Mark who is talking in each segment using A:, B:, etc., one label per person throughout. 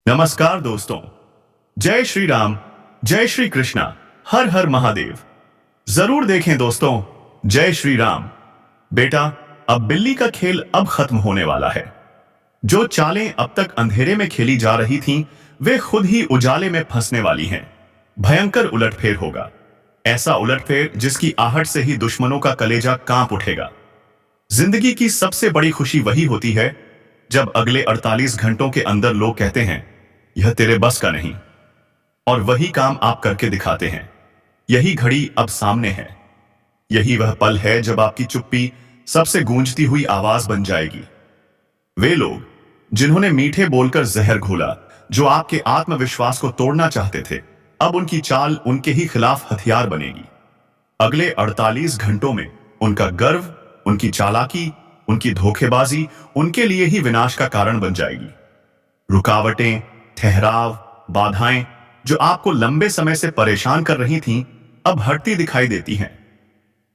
A: नमस्कार दोस्तों। जय श्री राम, जय श्री कृष्णा, हर हर महादेव। जरूर देखें दोस्तों, जय श्री राम। बेटा, अब बिल्ली का खेल अब खत्म होने वाला है। जो चालें अब तक अंधेरे में खेली जा रही थीं, वे खुद ही उजाले में फंसने वाली हैं। भयंकर उलटफेर होगा, ऐसा उलटफेर जिसकी आहट से ही दुश्मनों का कलेजा कांप उठेगा। जिंदगी की सबसे बड़ी खुशी वही होती है जब अगले 48 घंटों के अंदर लोग कहते हैं, यह तेरे बस का नहीं, और वही काम आप करके दिखाते हैं। यही घड़ी अब सामने है। यही वह पल है जब आपकी चुप्पी सबसे गूंजती हुई आवाज बन जाएगी। वे लोग जिन्होंने मीठे बोलकर जहर घोला, जो आपके आत्मविश्वास को तोड़ना चाहते थे, अब उनकी चाल उनके ही खिलाफ हथियार बनेगी। अगले 48 घंटों में उनका गर्व, उनकी चालाकी, उनकी धोखेबाजी उनके लिए ही विनाश का कारण बन जाएगी। रुकावटें, ठहराव, बाधाएं जो आपको लंबे समय से परेशान कर रही थीं, अब हटती दिखाई देती हैं।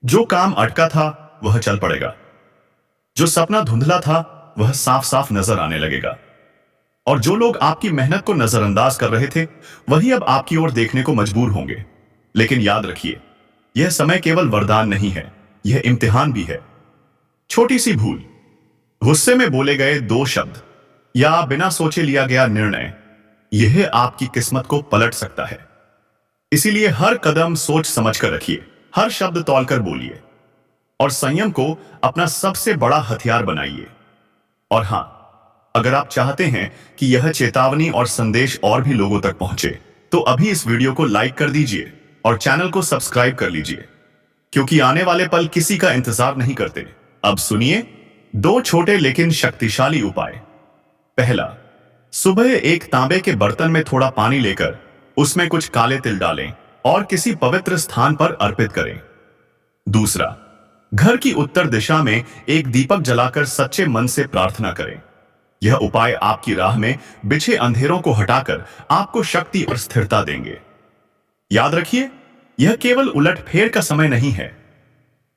A: जो काम अटका था वह चल पड़ेगा। जो सपना धुंधला था वह साफ साफ नजर आने लगेगा। और जो लोग आपकी मेहनत को नजरअंदाज कर रहे थे, वही अब आपकी ओर देखने को मजबूर होंगे। लेकिन याद रखिए, यह समय केवल वरदान नहीं है, यह इम्तिहान भी है। छोटी सी भूल, गुस्से में बोले गए 2 शब्द या बिना सोचे लिया गया निर्णय, यह आपकी किस्मत को पलट सकता है। इसीलिए हर कदम सोच समझकर रखिए, हर शब्द तौलकर बोलिए और संयम को अपना सबसे बड़ा हथियार बनाइए। और हां, अगर आप चाहते हैं कि यह चेतावनी और संदेश और भी लोगों तक पहुंचे, तो अभी इस वीडियो को लाइक कर दीजिए और चैनल को सब्सक्राइब कर लीजिए, क्योंकि आने वाले पल किसी का इंतजार नहीं करते। अब सुनिए 2 छोटे लेकिन शक्तिशाली उपाय। पहला, सुबह एक तांबे के बर्तन में थोड़ा पानी लेकर उसमें कुछ काले तिल डालें और किसी पवित्र स्थान पर अर्पित करें। दूसरा, घर की उत्तर दिशा में एक दीपक जलाकर सच्चे मन से प्रार्थना करें। यह उपाय आपकी राह में बिछे अंधेरों को हटाकर आपको शक्ति और स्थिरता देंगे। याद रखिए, यह केवल उलटफेर का समय नहीं है।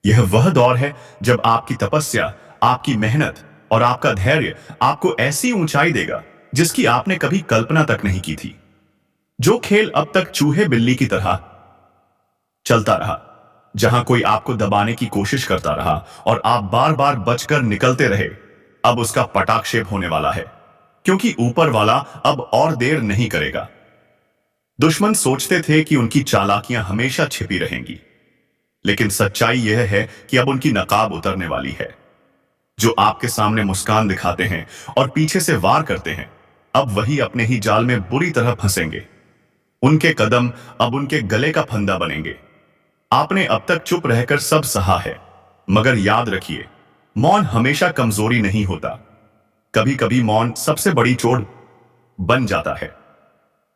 A: यह वह दौर है जब आपकी तपस्या, आपकी मेहनत और आपका धैर्य आपको ऐसी ऊंचाई देगा जिसकी आपने कभी कल्पना तक नहीं की थी। जो खेल अब तक चूहे बिल्ली की तरह चलता रहा, जहां कोई आपको दबाने की कोशिश करता रहा और आप बार बार बचकर निकलते रहे, अब उसका पटाक्षेप होने वाला है, क्योंकि ऊपर वाला अब और देर नहीं करेगा। दुश्मन सोचते थे कि उनकी चालाकियां हमेशा छिपी रहेंगी, लेकिन सच्चाई यह है कि अब उनकी नकाब उतरने वाली है। जो आपके सामने मुस्कान दिखाते हैं और पीछे से वार करते हैं, अब वही अपने ही जाल में बुरी तरह फंसेंगे। उनके कदम अब उनके गले का फंदा बनेंगे। आपने अब तक चुप रहकर सब सहा है, मगर याद रखिए, मौन हमेशा कमजोरी नहीं होता। कभी कभी मौन सबसे बड़ी चोट बन जाता है।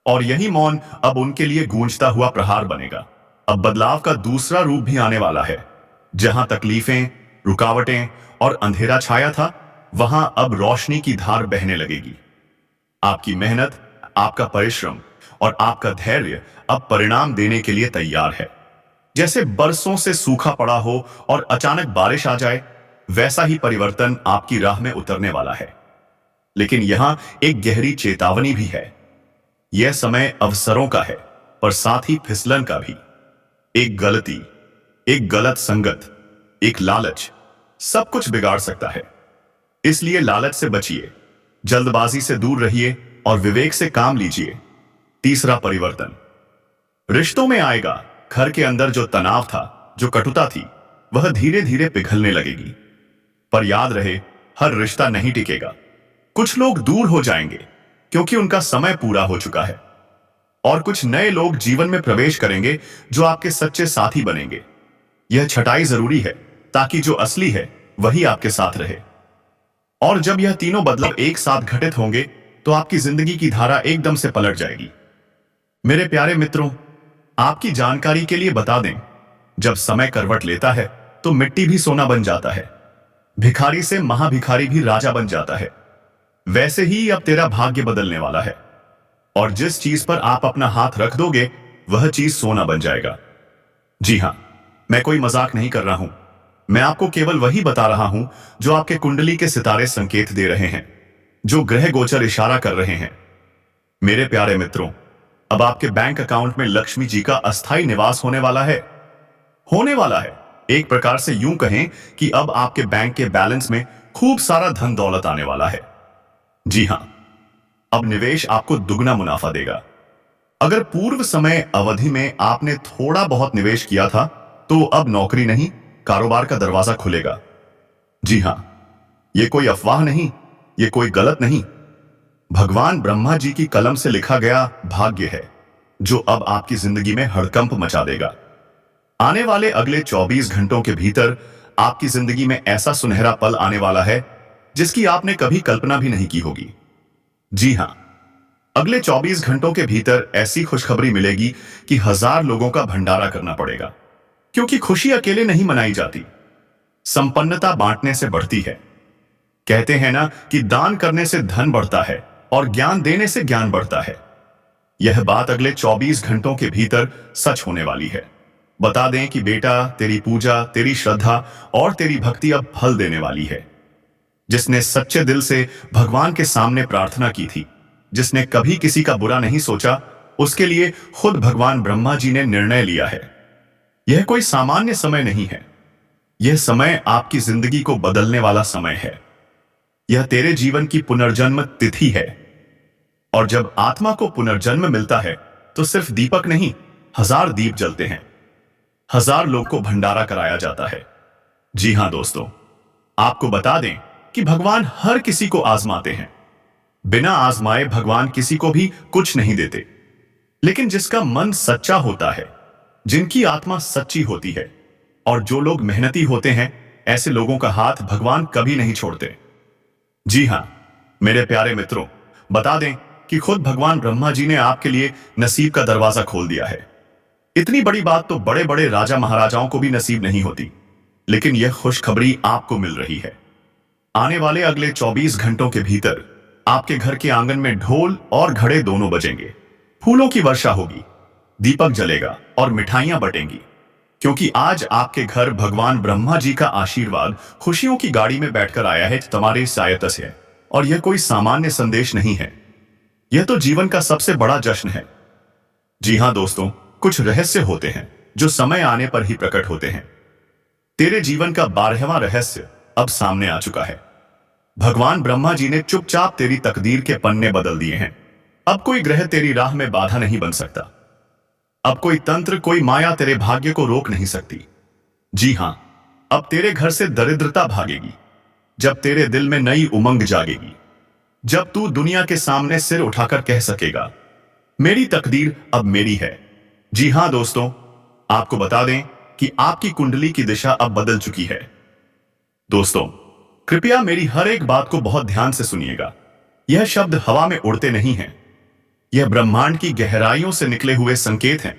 A: और यही मौन अब उनके लिए गूंजता हुआ प्रहार बनेगा। अब बदलाव का दूसरा रूप भी आने वाला है। जहां तकलीफें, रुकावटें और अंधेरा छाया था, वहां अब रोशनी की धार बहने लगेगी। आपकी मेहनत, आपका परिश्रम और आपका धैर्य अब परिणाम देने के लिए तैयार है। जैसे बरसों से सूखा पड़ा हो और अचानक बारिश आ जाए, वैसा ही परिवर्तन आपकी राह में उतरने वाला है। लेकिन यहां एक गहरी चेतावनी भी है। यह समय अवसरों का है, पर साथ ही फिसलन का भी। एक गलती, एक गलत संगत, एक लालच सब कुछ बिगाड़ सकता है। इसलिए लालच से बचिए, जल्दबाजी से दूर रहिए और विवेक से काम लीजिए। तीसरा परिवर्तन रिश्तों में आएगा। घर के अंदर जो तनाव था, जो कटुता थी, वह धीरे धीरे पिघलने लगेगी। पर याद रहे, हर रिश्ता नहीं टिकेगा। कुछ लोग दूर हो जाएंगे क्योंकि उनका समय पूरा हो चुका है, और कुछ नए लोग जीवन में प्रवेश करेंगे जो आपके सच्चे साथी बनेंगे। यह छटाई जरूरी है ताकि जो असली है वही आपके साथ रहे। और जब यह तीनों बदलाव एक साथ घटित होंगे, तो आपकी जिंदगी की धारा एकदम से पलट जाएगी। मेरे प्यारे मित्रों, आपकी जानकारी के लिए बता दें, जब समय करवट लेता है तो मिट्टी भी सोना बन जाता है, भिखारी से महाभिखारी भी राजा बन जाता है। वैसे ही अब तेरा भाग्य बदलने वाला है, और जिस चीज पर आप अपना हाथ रख दोगे, वह चीज सोना बन जाएगा। जी हां, मैं कोई मजाक नहीं कर रहा हूं। मैं आपको केवल वही बता रहा हूं जो आपके कुंडली के सितारे संकेत दे रहे हैं, जो ग्रह गोचर इशारा कर रहे हैं। मेरे प्यारे मित्रों, अब आपके बैंक अकाउंट में लक्ष्मी जी का अस्थायी निवास होने वाला है। होने वाला है। एक प्रकार से यूं कहें कि अब आपके बैंक के बैलेंस में खूब सारा धन दौलत आने वाला है। जी हां, अब निवेश आपको दुगना मुनाफा देगा। अगर पूर्व समय अवधि में आपने थोड़ा बहुत निवेश किया था, तो अब नौकरी नहीं, कारोबार का दरवाजा खुलेगा। जी हां, ये कोई अफवाह नहीं, ये कोई गलत नहीं, भगवान ब्रह्मा जी की कलम से लिखा गया भाग्य है, जो अब आपकी जिंदगी में हड़कंप मचा देगा। आने वाले अगले 24 घंटों के भीतर आपकी जिंदगी में ऐसा सुनहरा पल आने वाला है जिसकी आपने कभी कल्पना भी नहीं की होगी। जी हां, अगले 24 घंटों के भीतर ऐसी खुशखबरी मिलेगी कि 1000 लोगों का भंडारा करना पड़ेगा, क्योंकि खुशी अकेले नहीं मनाई जाती, संपन्नता बांटने से बढ़ती है। कहते हैं ना कि दान करने से धन बढ़ता है और ज्ञान देने से ज्ञान बढ़ता है। यह बात अगले 24 घंटों के भीतर सच होने वाली है। बता दें कि बेटा, तेरी पूजा, तेरी श्रद्धा और तेरी भक्ति अब फल देने वाली है। जिसने सच्चे दिल से भगवान के सामने प्रार्थना की थी, जिसने कभी किसी का बुरा नहीं सोचा, उसके लिए खुद भगवान ब्रह्मा जी ने निर्णय लिया है। यह कोई सामान्य समय नहीं है। यह समय आपकी जिंदगी को बदलने वाला समय है। यह तेरे जीवन की पुनर्जन्म तिथि है। और जब आत्मा को पुनर्जन्म मिलता है, तो सिर्फ दीपक नहीं, 1000 दीप जलते हैं। 1000 लोग को भंडारा कराया जाता है। जी हां दोस्तों, आपको बता दें कि भगवान हर किसी को आजमाते हैं। बिना आजमाए भगवान किसी को भी कुछ नहीं देते। लेकिन जिसका मन सच्चा होता है, जिनकी आत्मा सच्ची होती है और जो लोग मेहनती होते हैं, ऐसे लोगों का हाथ भगवान कभी नहीं छोड़ते। जी हां, मेरे प्यारे मित्रों, बता दें कि खुद भगवान ब्रह्मा जी ने आपके लिए नसीब का दरवाजा खोल दिया है। इतनी बड़ी बात तो बड़े बड़े राजा महाराजाओं को भी नसीब नहीं होती, लेकिन यह खुशखबरी आपको मिल रही है। आने वाले अगले 24 घंटों के भीतर आपके घर के आंगन में ढोल और घड़े दोनों बजेंगे, फूलों की वर्षा होगी, दीपक जलेगा और मिठाइयां बटेंगी, क्योंकि आज आपके घर भगवान ब्रह्मा जी का आशीर्वाद खुशियों की गाड़ी में बैठकर आया है तुम्हारे सहायता से। और यह कोई सामान्य संदेश नहीं है, यह तो जीवन का सबसे बड़ा जश्न है। जी हां दोस्तों, कुछ रहस्य होते हैं जो समय आने पर ही प्रकट होते हैं। तेरे जीवन का 12वां रहस्य अब सामने आ चुका है। भगवान ब्रह्मा जी ने चुपचाप तेरी तकदीर के पन्ने बदल दिए हैं। अब कोई ग्रह तेरी राह में बाधा नहीं बन सकता। अब कोई तंत्र, कोई माया तेरे भाग्य को रोक नहीं सकती। जी हां, अब तेरे घर से दरिद्रता भागेगी, जब तेरे दिल में नई उमंग जागेगी, जब तू दुनिया के सामने सिर उठाकर कह सकेगा, मेरी तकदीर अब मेरी है। जी हां दोस्तों, आपको बता दें कि आपकी कुंडली की दिशा अब बदल चुकी है। दोस्तों, कृपया मेरी हर एक बात को बहुत ध्यान से सुनिएगा। यह शब्द हवा में उड़ते नहीं हैं। यह ब्रह्मांड की गहराइयों से निकले हुए संकेत हैं।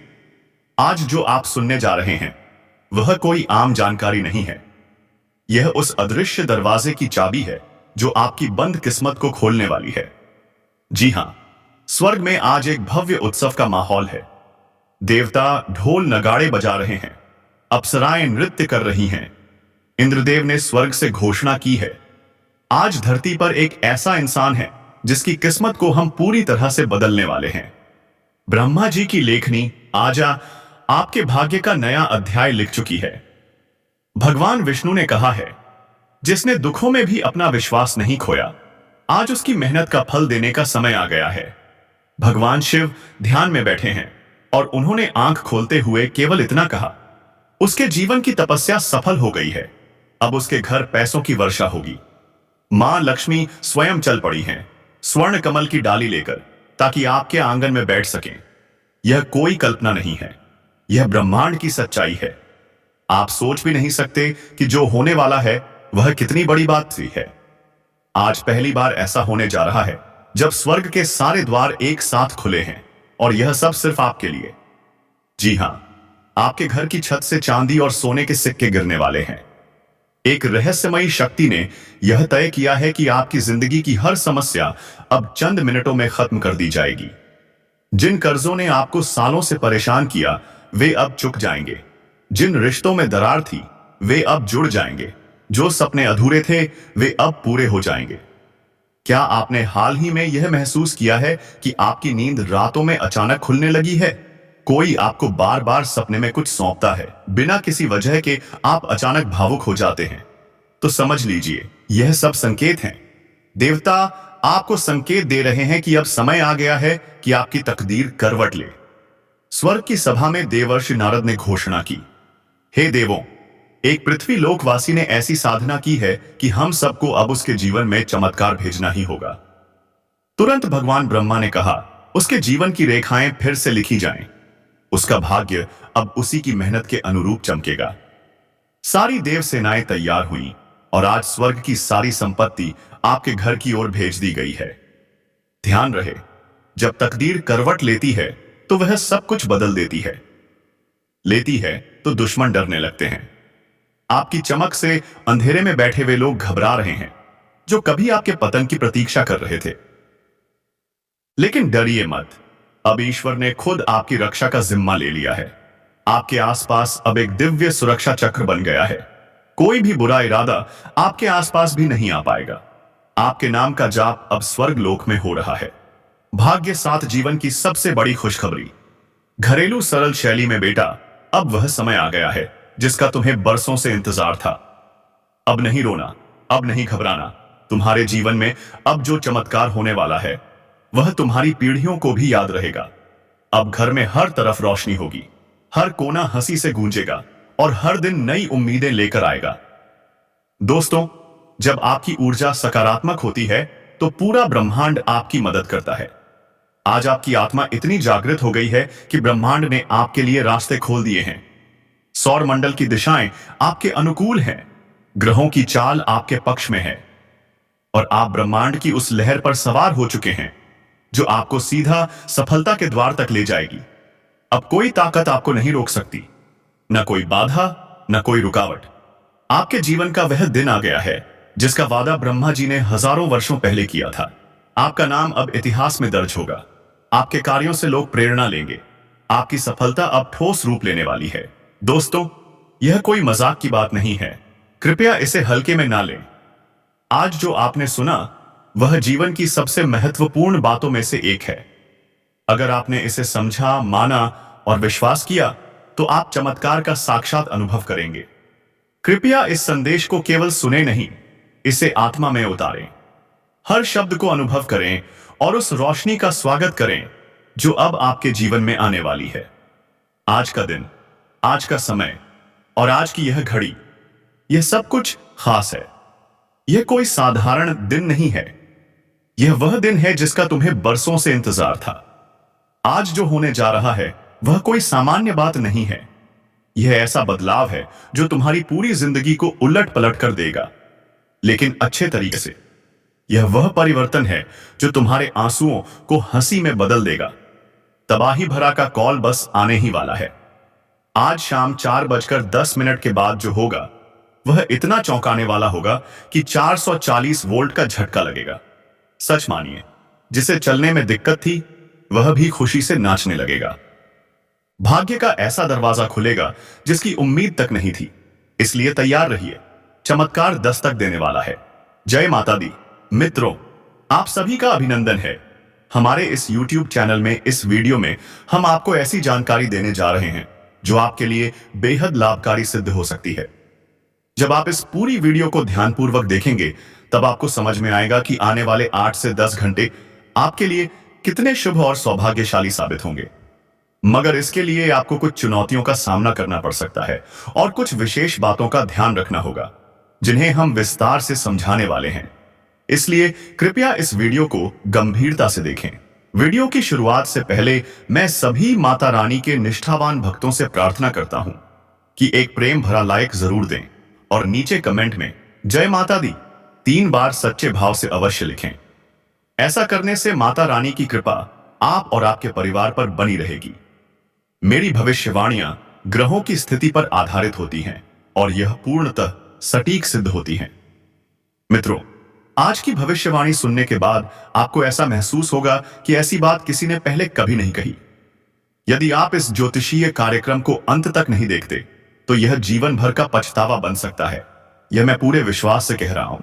A: आज जो आप सुनने जा रहे हैं, वह कोई आम जानकारी नहीं है। यह उस अदृश्य दरवाजे की चाबी है जो आपकी बंद किस्मत को खोलने वाली है। जी हां, स्वर्ग में आज एक भव्य उत्सव का माहौल है। देवता ढोल नगाड़े बजा रहे हैं, अप्सराएं नृत्य कर रही हैं। इंद्रदेव ने स्वर्ग से घोषणा की है, आज धरती पर एक ऐसा इंसान है जिसकी किस्मत को हम पूरी तरह से बदलने वाले हैं। ब्रह्मा जी की लेखनी आजा आपके भाग्य का नया अध्याय लिख चुकी है। भगवान विष्णु ने कहा है, जिसने दुखों में भी अपना विश्वास नहीं खोया, आज उसकी मेहनत का फल देने का समय आ गया है। भगवान शिव ध्यान में बैठे हैं और उन्होंने आंख खोलते हुए केवल इतना कहा, उसके जीवन की तपस्या सफल हो गई है। अब उसके घर पैसों की वर्षा होगी। मां लक्ष्मी स्वयं चल पड़ी हैं, स्वर्ण कमल की डाली लेकर, ताकि आपके आंगन में बैठ सकें। यह कोई कल्पना नहीं है, यह ब्रह्मांड की सच्चाई है। आप सोच भी नहीं सकते कि जो होने वाला है वह कितनी बड़ी बात सी है। आज पहली बार ऐसा होने जा रहा है जब स्वर्ग के सारे द्वार एक साथ खुले हैं, और यह सब सिर्फ आपके लिए। जी हां, आपके घर की छत से चांदी और सोने के सिक्के गिरने वाले हैं। एक रहस्यमयी शक्ति ने यह तय किया है कि आपकी जिंदगी की हर समस्या अब चंद मिनटों में खत्म कर दी जाएगी। जिन कर्जों ने आपको सालों से परेशान किया, वे अब चुक जाएंगे। जिन रिश्तों में दरार थी, वे अब जुड़ जाएंगे। जो सपने अधूरे थे, वे अब पूरे हो जाएंगे। क्या आपने हाल ही में यह महसूस किया है कि आपकी नींद रातों में अचानक खुलने लगी है? कोई आपको बार बार सपने में कुछ सौंपता है, बिना किसी वजह के आप अचानक भावुक हो जाते हैं। तो समझ लीजिए, यह सब संकेत हैं। देवता आपको संकेत दे रहे हैं कि अब समय आ गया है कि आपकी तकदीर करवट ले। स्वर्ग की सभा में देवर्षि नारद ने घोषणा की, हे देवों, एक पृथ्वी लोकवासी ने ऐसी साधना की है कि हम सबको अब उसके जीवन में चमत्कार भेजना ही होगा। तुरंत भगवान ब्रह्मा ने कहा, उसके जीवन की रेखाएं फिर से लिखी जाएं। उसका भाग्य अब उसी की मेहनत के अनुरूप चमकेगा। सारी देव सेनाएं तैयार हुईं और आज स्वर्ग की सारी संपत्ति आपके घर की ओर भेज दी गई है। ध्यान रहे, जब तकदीर करवट लेती है तो वह सब कुछ बदल देती है। लेती है तो दुश्मन डरने लगते हैं। आपकी चमक से अंधेरे में बैठे हुए लोग घबरा रहे हैं, जो कभी आपके पतन की प्रतीक्षा कर रहे थे। लेकिन डरिए मत, अब ईश्वर ने खुद आपकी रक्षा का जिम्मा ले लिया है। आपके आसपास अब एक दिव्य सुरक्षा चक्र बन गया है। कोई भी बुरा इरादा आपके आसपास भी नहीं आ पाएगा। आपके नाम का जाप अब स्वर्ग लोक में हो रहा है। भाग्य साथ जीवन की सबसे बड़ी खुशखबरी। घरेलू सरल शैली में बेटा, अब वह समय आ गया है जिसका तुम्हें बरसों से इंतजार था। अब नहीं रोना, अब नहीं घबराना। तुम्हारे जीवन में अब जो चमत्कार होने वाला है वह तुम्हारी पीढ़ियों को भी याद रहेगा। अब घर में हर तरफ रोशनी होगी, हर कोना हंसी से गूंजेगा और हर दिन नई उम्मीदें लेकर आएगा। दोस्तों, जब आपकी ऊर्जा सकारात्मक होती है तो पूरा ब्रह्मांड आपकी मदद करता है। आज आपकी आत्मा इतनी जागृत हो गई है कि ब्रह्मांड ने आपके लिए रास्ते खोल दिए हैं। सौर मंडल की दिशाएं आपके अनुकूल हैं, ग्रहों की चाल आपके पक्ष में है और आप ब्रह्मांड की उस लहर पर सवार हो चुके हैं जो आपको सीधा सफलता के द्वार तक ले जाएगी। अब कोई ताकत आपको नहीं रोक सकती, न कोई बाधा, न कोई रुकावट। आपके जीवन का वह दिन आ गया है जिसका वादा ब्रह्मा जी ने हजारों वर्षों पहले किया था। आपका नाम अब इतिहास में दर्ज होगा। आपके कार्यों से लोग प्रेरणा लेंगे। आपकी सफलता अब ठोस रूप लेने वाली है। दोस्तों, यह कोई मजाक की बात नहीं है। कृपया इसे हल्के में ना लें। आज जो आपने सुना वह जीवन की सबसे महत्वपूर्ण बातों में से एक है। अगर आपने इसे समझा, माना और विश्वास किया तो आप चमत्कार का साक्षात अनुभव करेंगे। कृपया इस संदेश को केवल सुने नहीं, इसे आत्मा में उतारें। हर शब्द को अनुभव करें और उस रोशनी का स्वागत करें जो अब आपके जीवन में आने वाली है। आज का दिन, आज का समय और आज की यह घड़ी, यह सब कुछ खास है। यह कोई साधारण दिन नहीं है। यह वह दिन है जिसका तुम्हें बरसों से इंतजार था। आज जो होने जा रहा है वह कोई सामान्य बात नहीं है। यह ऐसा बदलाव है जो तुम्हारी पूरी जिंदगी को उलट पलट कर देगा, लेकिन अच्छे तरीके से। यह वह परिवर्तन है जो तुम्हारे आंसुओं को हंसी में बदल देगा। तबाही भरा का कॉल बस आने ही वाला है। आज शाम 4:10 के बाद जो होगा वह इतना चौंकाने वाला होगा कि 440 वोल्ट का झटका लगेगा। सच मानिए, जिसे चलने में दिक्कत थी वह भी खुशी से नाचने लगेगा। भाग्य का ऐसा दरवाजा खुलेगा जिसकी उम्मीद तक नहीं थी। इसलिए तैयार रहिए, चमत्कार दस्तक देने वाला है। जय माता दी। मित्रों, आप सभी का अभिनंदन है। हमारे इस YouTube चैनल में इस वीडियो में हम आपको ऐसी जानकारी देने जा रहे हैं जो आपके लिए बेहद लाभकारी सिद्ध हो सकती है। जब आप इस पूरी वीडियो को ध्यानपूर्वक देखेंगे तब आपको समझ में आएगा कि आने वाले 8 से 10 घंटे आपके लिए कितने शुभ और सौभाग्यशाली साबित होंगे। मगर इसके लिए आपको कुछ चुनौतियों का सामना करना पड़ सकता है और कुछ विशेष बातों का ध्यान रखना होगा जिन्हें हम विस्तार से समझाने वाले हैं। इसलिए कृपया इस वीडियो को गंभीरता से देखें। वीडियो की शुरुआत से पहले मैं सभी माता रानी के निष्ठावान भक्तों से प्रार्थना करता हूं कि एक प्रेम भरा लाइक जरूर दें और नीचे कमेंट में जय माता दी 3 बार सच्चे भाव से अवश्य लिखें। ऐसा करने से माता रानी की कृपा आप और आपके परिवार पर बनी रहेगी। मेरी भविष्यवाणियां ग्रहों की स्थिति पर आधारित होती हैं और यह पूर्णतः सटीक सिद्ध होती हैं। मित्रों, आज की भविष्यवाणी सुनने के बाद आपको ऐसा महसूस होगा कि ऐसी बात किसी ने पहले कभी नहीं कही। यदि आप इस ज्योतिषीय कार्यक्रम को अंत तक नहीं देखते तो यह जीवन भर का पछतावा बन सकता है। यह मैं पूरे विश्वास से कह रहा हूं।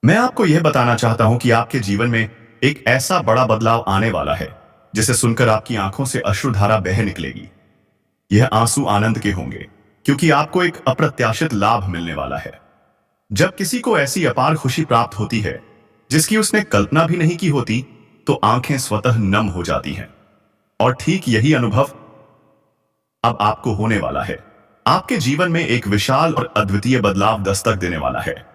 A: मैं आपको यह बताना चाहता हूं कि आपके जीवन में एक ऐसा बड़ा बदलाव आने वाला है जिसे सुनकर आपकी आंखों से अश्रुधारा बह निकलेगी। यह आंसू आनंद के होंगे क्योंकि आपको एक अप्रत्याशित लाभ मिलने वाला है। जब किसी को ऐसी अपार खुशी प्राप्त होती है जिसकी उसने कल्पना भी नहीं की होती, तो आंखें स्वतः नम हो जाती हैं। और ठीक यही अनुभव अब आपको होने वाला है। आपके जीवन में एक विशाल और अद्वितीय बदलाव दस्तक देने वाला है।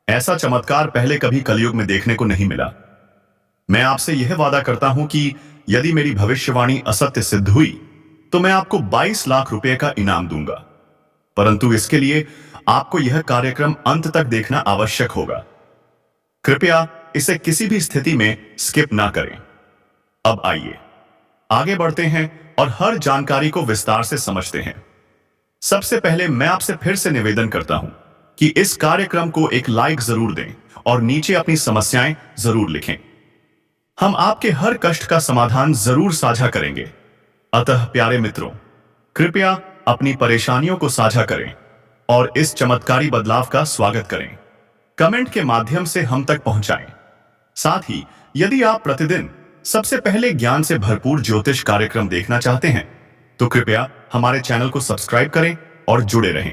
A: ऐसा चमत्कार पहले कभी कलयुग में देखने को नहीं मिला। मैं आपसे यह वादा करता हूं कि यदि मेरी भविष्यवाणी असत्य सिद्ध हुई तो मैं आपको 22 लाख रुपए का इनाम दूंगा। परंतु इसके लिए आपको यह कार्यक्रम अंत तक देखना आवश्यक होगा। कृपया इसे किसी भी स्थिति में स्किप ना करें। अब आइए आगे बढ़ते हैं और हर जानकारी को विस्तार से समझते हैं। सबसे पहले मैं आपसे फिर से निवेदन करता हूं कि इस कार्यक्रम को एक लाइक जरूर दें और नीचे अपनी समस्याएं जरूर लिखें। हम आपके हर कष्ट का समाधान जरूर साझा करेंगे। अतः प्यारे मित्रों, कृपया अपनी परेशानियों को साझा करें और इस चमत्कारी बदलाव का स्वागत करें। कमेंट के माध्यम से हम तक पहुंचाएं। साथ ही यदि आप प्रतिदिन सबसे पहले ज्ञान से भरपूर ज्योतिष कार्यक्रम देखना चाहते हैं तो कृपया हमारे चैनल को सब्सक्राइब करें और जुड़े रहें।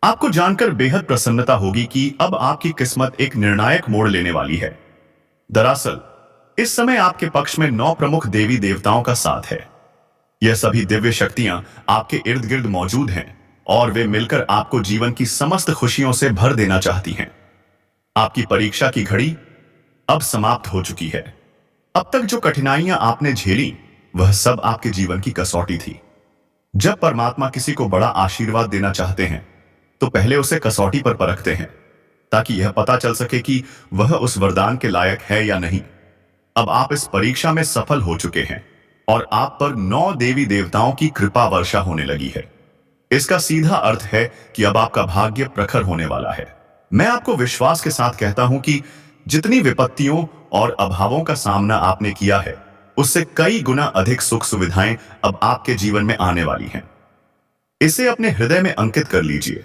A: आपको जानकर बेहद प्रसन्नता होगी कि अब आपकी किस्मत एक निर्णायक मोड़ लेने वाली है। दरअसल इस समय आपके पक्ष में 9 प्रमुख देवी देवताओं का साथ है। यह सभी दिव्य शक्तियां आपके इर्द गिर्द मौजूद हैं और वे मिलकर आपको जीवन की समस्त खुशियों से भर देना चाहती हैं। आपकी परीक्षा की घड़ी अब समाप्त हो चुकी है। अब तक जो कठिनाइयां आपने झेली वह सब आपके जीवन की कसौटी थी। जब परमात्मा किसी को बड़ा आशीर्वाद देना चाहते हैं तो पहले उसे कसौटी पर परखते हैं ताकि यह पता चल सके कि वह उस वरदान के लायक है या नहीं। अब आप इस परीक्षा में सफल हो चुके हैं और आप पर 9 देवी देवताओं की कृपा वर्षा होने लगी है। इसका सीधा अर्थ है कि अब आपका भाग्य प्रखर होने वाला है। मैं आपको विश्वास के साथ कहता हूं कि जितनी विपत्तियों और अभावों का सामना आपने किया है उससे कई गुना अधिक सुख सुविधाएं अब आपके जीवन में आने वाली हैं। इसे अपने हृदय में अंकित कर लीजिए।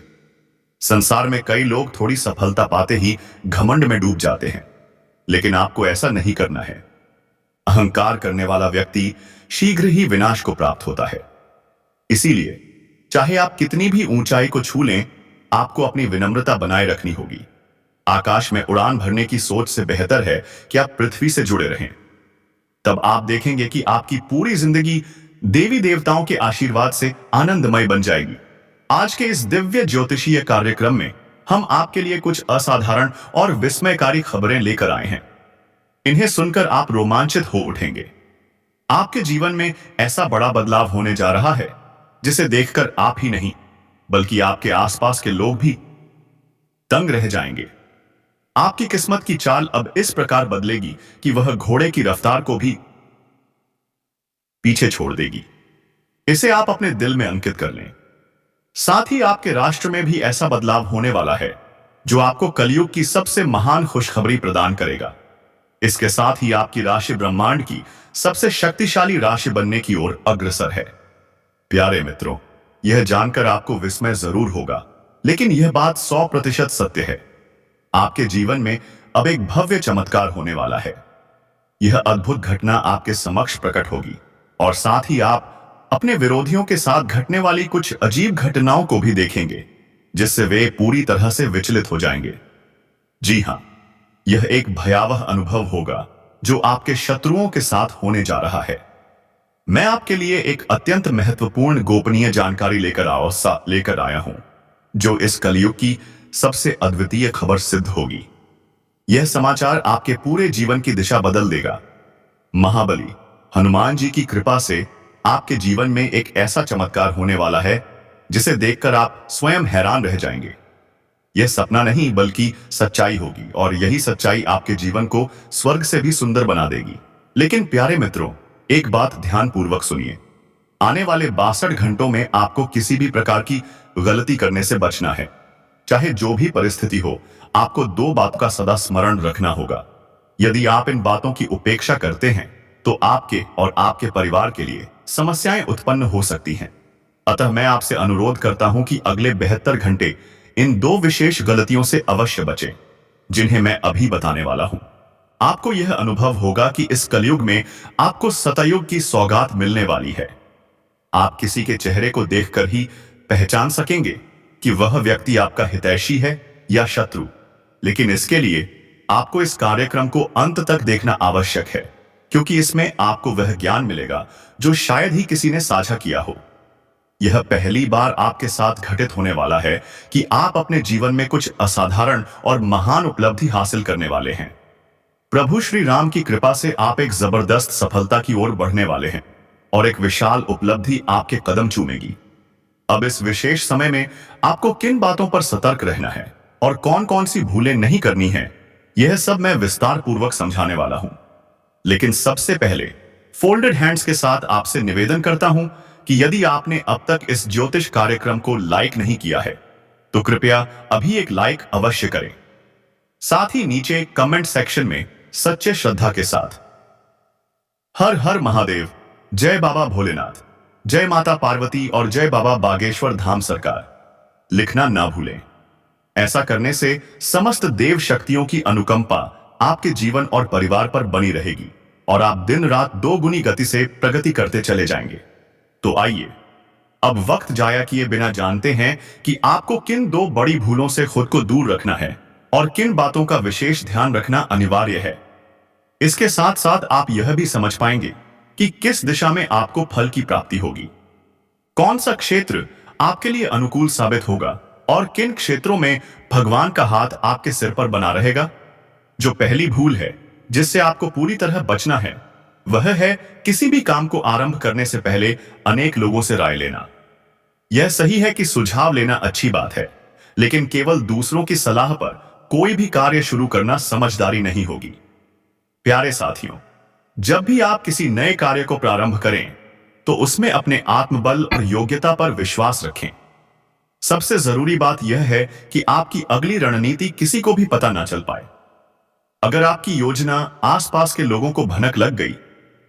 A: संसार में कई लोग थोड़ी सफलता पाते ही घमंड में डूब जाते हैं, लेकिन आपको ऐसा नहीं करना है। अहंकार करने वाला व्यक्ति शीघ्र ही विनाश को प्राप्त होता है। इसीलिए चाहे आप कितनी भी ऊंचाई को छू लें, आपको अपनी विनम्रता बनाए रखनी होगी। आकाश में उड़ान भरने की सोच से बेहतर है कि आप पृथ्वी से जुड़े रहें। तब आप देखेंगे कि आपकी पूरी जिंदगी देवी देवताओं के आशीर्वाद से आनंदमय बन जाएगी। आज के इस दिव्य ज्योतिषीय कार्यक्रम में हम आपके लिए कुछ असाधारण और विस्मयकारी खबरें लेकर आए हैं। इन्हें सुनकर आप रोमांचित हो उठेंगे। आपके जीवन में ऐसा बड़ा बदलाव होने जा रहा है जिसे देखकर आप ही नहीं बल्कि आपके आसपास के लोग भी दंग रह जाएंगे। आपकी किस्मत की चाल अब इस प्रकार बदलेगी कि वह घोड़े की रफ्तार को भी पीछे छोड़ देगी। इसे आप अपने दिल में अंकित कर लें। साथ ही आपके राष्ट्र में भी ऐसा बदलाव होने वाला है जो आपको कलयुग की सबसे महान खुशखबरी प्रदान करेगा। इसके साथ ही आपकी राशि ब्रह्मांड की सबसे शक्तिशाली राशि बनने की ओर अग्रसर है। प्यारे मित्रों, यह जानकर आपको विस्मय जरूर होगा, लेकिन यह बात 100% सत्य है। आपके जीवन में अब एक भव्य चमत्कार होने वाला है। यह अद्भुत घटना आपके समक्ष प्रकट होगी और साथ ही आप अपने विरोधियों के साथ घटने वाली कुछ अजीब घटनाओं को भी देखेंगे जिससे वे पूरी तरह से विचलित हो जाएंगे। जी हां, यह एक भयावह अनुभव होगा जो आपके शत्रुओं के साथ होने जा रहा है। मैं आपके लिए एक अत्यंत महत्वपूर्ण गोपनीय जानकारी लेकर आया हूं जो इस कलयुग की सबसे अद्वितीय खबर सिद्ध होगी। यह समाचार आपके पूरे जीवन की दिशा बदल देगा। महाबली हनुमान जी की कृपा से आपके जीवन में एक ऐसा चमत्कार होने वाला है जिसे देखकर आप स्वयं हैरान रह जाएंगे। यह सपना नहीं बल्कि सच्चाई होगी और यही सच्चाई आपके जीवन को स्वर्ग से भी सुंदर बना देगी। लेकिन प्यारे मित्रों, एक बात ध्यानपूर्वक सुनिए। आने वाले 62 घंटों में आपको किसी भी प्रकार की गलती करने से बचना है। चाहे जो भी परिस्थिति हो, आपको 2 बातों का सदा स्मरण रखना होगा। यदि आप इन बातों की उपेक्षा करते हैं तो आपके और आपके परिवार के लिए समस्याएं उत्पन्न हो सकती हैं। अतः मैं आपसे अनुरोध करता हूं कि अगले 72 घंटे इन 2 विशेष गलतियों से अवश्य बचें। जिन्हें मैं अभी बताने वाला हूं। आपको यह अनुभव होगा कि इस कलयुग में आपको सतयुग की सौगात मिलने वाली है। आप किसी के चेहरे को देखकर ही पहचान सकेंगे कि वह व्यक्ति आपका हितैषी है या शत्रु। लेकिन इसके लिए आपको इस कार्यक्रम को अंत तक देखना आवश्यक है, क्योंकि इसमें आपको वह ज्ञान मिलेगा जो शायद ही किसी ने साझा किया हो। यह पहली बार आपके साथ घटित होने वाला है कि आप अपने जीवन में कुछ असाधारण और महान उपलब्धि हासिल करने वाले हैं। प्रभु श्री राम की कृपा से आप एक जबरदस्त सफलता की ओर बढ़ने वाले हैं और एक विशाल उपलब्धि आपके कदम चूमेगी। अब इस विशेष समय में आपको किन बातों पर सतर्क रहना है और कौन कौन सी भूलें नहीं करनी है, यह सब मैं विस्तार पूर्वक समझाने वाला हूं। लेकिन सबसे पहले फोल्डेड हैंड्स के साथ आपसे निवेदन करता हूं कि यदि आपने अब तक इस ज्योतिष कार्यक्रम को लाइक नहीं किया है तो कृपया अभी एक लाइक अवश्य करें। साथ ही नीचे कमेंट सेक्शन में सच्चे श्रद्धा के साथ हर हर महादेव, जय बाबा भोलेनाथ, जय माता पार्वती और जय बाबा बागेश्वर धाम सरकार लिखना ना भूलें। ऐसा करने से समस्त देव शक्तियों की अनुकंपा आपके जीवन और परिवार पर बनी रहेगी और आप दिन रात दोगुनी गति से प्रगति करते चले जाएंगे। तो आइए अब वक्त जाया किए बिना जानते हैं कि आपको किन दो बड़ी भूलों से खुद को दूर रखना है और किन बातों का विशेष ध्यान रखना अनिवार्य है। इसके साथ साथ आप यह भी समझ पाएंगे कि किस दिशा में आपको फल की प्राप्ति होगी, कौन सा क्षेत्र आपके लिए अनुकूल साबित होगा और किन क्षेत्रों में भगवान का हाथ आपके सिर पर बना रहेगा। जो पहली भूल है जिससे आपको पूरी तरह बचना है, वह है किसी भी काम को आरंभ करने से पहले अनेक लोगों से राय लेना। यह सही है कि सुझाव लेना अच्छी बात है, लेकिन केवल दूसरों की सलाह पर कोई भी कार्य शुरू करना समझदारी नहीं होगी। प्यारे साथियों, जब भी आप किसी नए कार्य को प्रारंभ करें तो उसमें अपने आत्मबल और योग्यता पर विश्वास रखें। सबसे जरूरी बात यह है कि आपकी अगली रणनीति किसी को भी पता ना चल पाए। अगर आपकी योजना आसपास के लोगों को भनक लग गई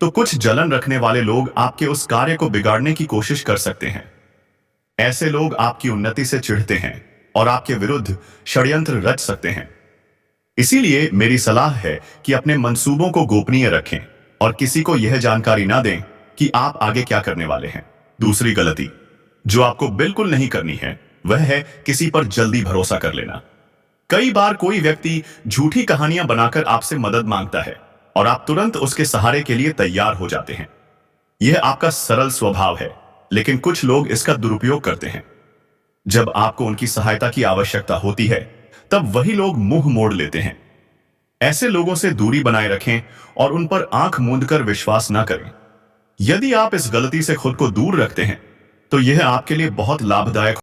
A: तो कुछ जलन रखने वाले लोग आपके उस कार्य को बिगाड़ने की कोशिश कर सकते हैं। ऐसे लोग आपकी उन्नति से चिढ़ते हैं और आपके विरुद्ध षड्यंत्र रच सकते हैं। इसीलिए मेरी सलाह है कि अपने मंसूबों को गोपनीय रखें और किसी को यह जानकारी ना दें कि आप आगे क्या करने वाले हैं। दूसरी गलती जो आपको बिल्कुल नहीं करनी है वह है किसी पर जल्दी भरोसा कर लेना। कई बार कोई व्यक्ति झूठी कहानियां बनाकर आपसे मदद मांगता है और आप तुरंत उसके सहारे के लिए तैयार हो जाते हैं। यह आपका सरल स्वभाव है, लेकिन कुछ लोग इसका दुरुपयोग करते हैं। जब आपको उनकी सहायता की आवश्यकता होती है तब वही लोग मुंह मोड़ लेते हैं। ऐसे लोगों से दूरी बनाए रखें और उन पर आंख मूंदकर विश्वास न करें। यदि आप इस गलती से खुद को दूर रखते हैं तो यह आपके लिए बहुत लाभदायक